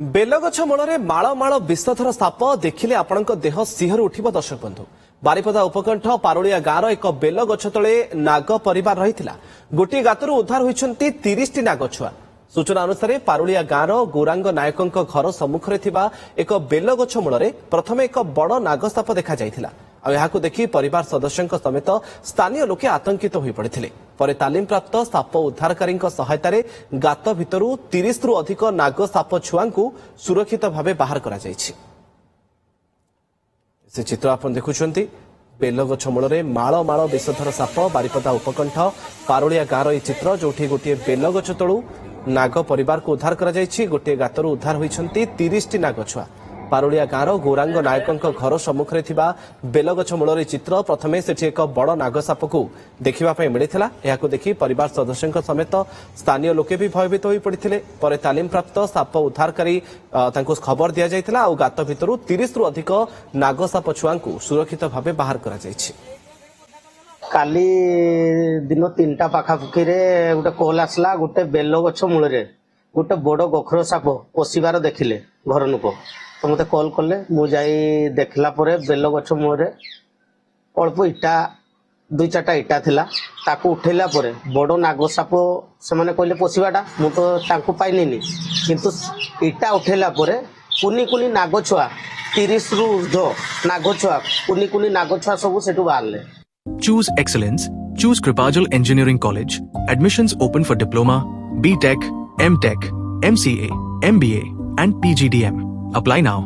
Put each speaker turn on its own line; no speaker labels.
ବେଲଗଛ ମୂଳରେ ମାଳ ମାଳ ବିଷଧର ସାପ ଦେଖିଲେ ଆପଣଙ୍କ ଦେହ ଶିହରି ଉଠିବ। ଦର୍ଶକ ବନ୍ଧୁ, ବାରିପଦା ଉପକଣ୍ଠ ପାରୁଳିଆ ଗାଁର ଏକ ବେଲଗଛ ତଳେ ନାଗ ପରିବାର ରହିଥିଲା। ଗୋଟିଏ ଗାତରୁ ଉଦ୍ଧାର ହୋଇଛନ୍ତି 30ଟି ନାଗଛୁଆ। ସୂଚନା ଅନୁସାରେ ପାରୁଳିଆ ଗାଁର ଗୌରାଙ୍ଗ ନାୟକଙ୍କ ଘର ସମ୍ମୁଖରେ ଥିବା ଏକ ବେଲଗଛ ମୂଳରେ ପ୍ରଥମେ ଏକ ବଡ଼ ନାଗସାପ ଦେଖାଯାଇଥିଲା। ଆଉ ଏହାକୁ ଦେଖି ପରିବାର ସଦସ୍ୟଙ୍କ ସମେତ ସ୍ଥାନୀୟ ଲୋକେ ଆତଙ୍କିତ ହୋଇପଡ଼ିଥିଲେ। ପରେ ତାଲିମପ୍ରାପ୍ତ ସାପ ଉଦ୍ଧାରକାରୀଙ୍କ ସହାୟତାରେ ଗାତ ଭିତରୁ 30ରୁ ଅଧିକ ନାଗ ସାପ ଛୁଆଙ୍କୁ ସୁରକ୍ଷିତ ଭାବେ ବାହାର କରାଯାଇଛି। ସେ ଚିତ୍ର ଆପଣ ଦେଖୁଛନ୍ତି, ବେଲଗଛ ମୂଳରେ ମାଳ ମାଳ ବିଷଧର ସାପ। ବାରିପଦା ଉପକଣ୍ଠ ପାରୁଳିଆ ଗାଁର ଏହି ଚିତ୍ର, ଯୋଉଠି ଗୋଟିଏ ବେଲଗଛ ତଳୁ ନାଗ ପରିବାରକୁ ଉଦ୍ଧାର କରାଯାଇଛି। ଗୋଟିଏ ଗାତରୁ ଉଦ୍ଧାର ହୋଇଛନ୍ତି 30ଟି ନାଗଛୁଆ। ପାରୁଳିଆ ଗାଁର ଗୌରାଙ୍ଗ ନାୟକଙ୍କ ଘର ସମ୍ମୁଖରେ ଥିବା ବେଲଗଛ ମୂଳର ଚିତ୍ର। ପ୍ରଥମେ ସେଠି ଏକ ବଡ଼ ନାଗସାପକୁ ଦେଖିବା ପାଇଁ ମିଳିଥିଲା। ଏହାକୁ ଦେଖି ପରିବାର ସଦସ୍ୟଙ୍କ ସମେତ ସ୍ଥାନୀୟ ଲୋକେ ବି ଭୟଭୀତ ହୋଇପଡ଼ିଥିଲେ। ପରେ ତାଲିମପ୍ରାପ୍ତ ସାପ ଉଦ୍ଧାରକାରୀ ତାଙ୍କୁ ଖବର ଦିଆଯାଇଥିଲା। ଆଉ ଗାତ ଭିତରୁ 30ରୁ ଅଧିକ ନାଗସାପ ଛୁଆଙ୍କୁ ସୁରକ୍ଷିତ ଭାବେ ବାହାର କରାଯାଇଛି।
କାଲି ଦିନ 3ଟା ପାଖାପାଖିରେ ଗୋଟେ କଲ୍ ଆସିଲା, ଗୋଟେ ବେଲଗଛ ମୂଳରେ ଗୋଟେ ବଡ଼ ଗୋଖର ସାପ ପଶିବାର ଦେଖିଲେ ଘର ଲୋକ। ତ ମତେ କଲ୍ କଲେ, ମୁଁ ଯାଇ ଦେଖିଲା ପରେ ବେଲଗଛ ମୂଳରେ ଅଳ୍ପ ଇଟା 2-4ଟା ଇଟା ଥିଲା। ତାକୁ ଉଠେଇଲା ପରେ ବଡ଼ ନାଗ ସାପ ସେମାନେ କହିଲେ ପଶିବାଟା, ମୁଁ ତ ତାଙ୍କୁ ପାଇଲିନି। କିନ୍ତୁ ଇଟା ଉଠେଇଲା ପରେ କୁନି କୁନି ନାଗଛୁଆ 30ରୁ ଉର୍ଦ୍ଧ୍ୱ ନାଗଛୁଆ, କୁନି କୁନି ନାଗଛୁଆ ସବୁ ସେଠୁ ବାହାରିଲେ।
Choose excellence. Choose Kripajal Engineering College. Admissions open for Diploma, B.Tech, M.Tech, MCA, MBA and PGDM. Apply now.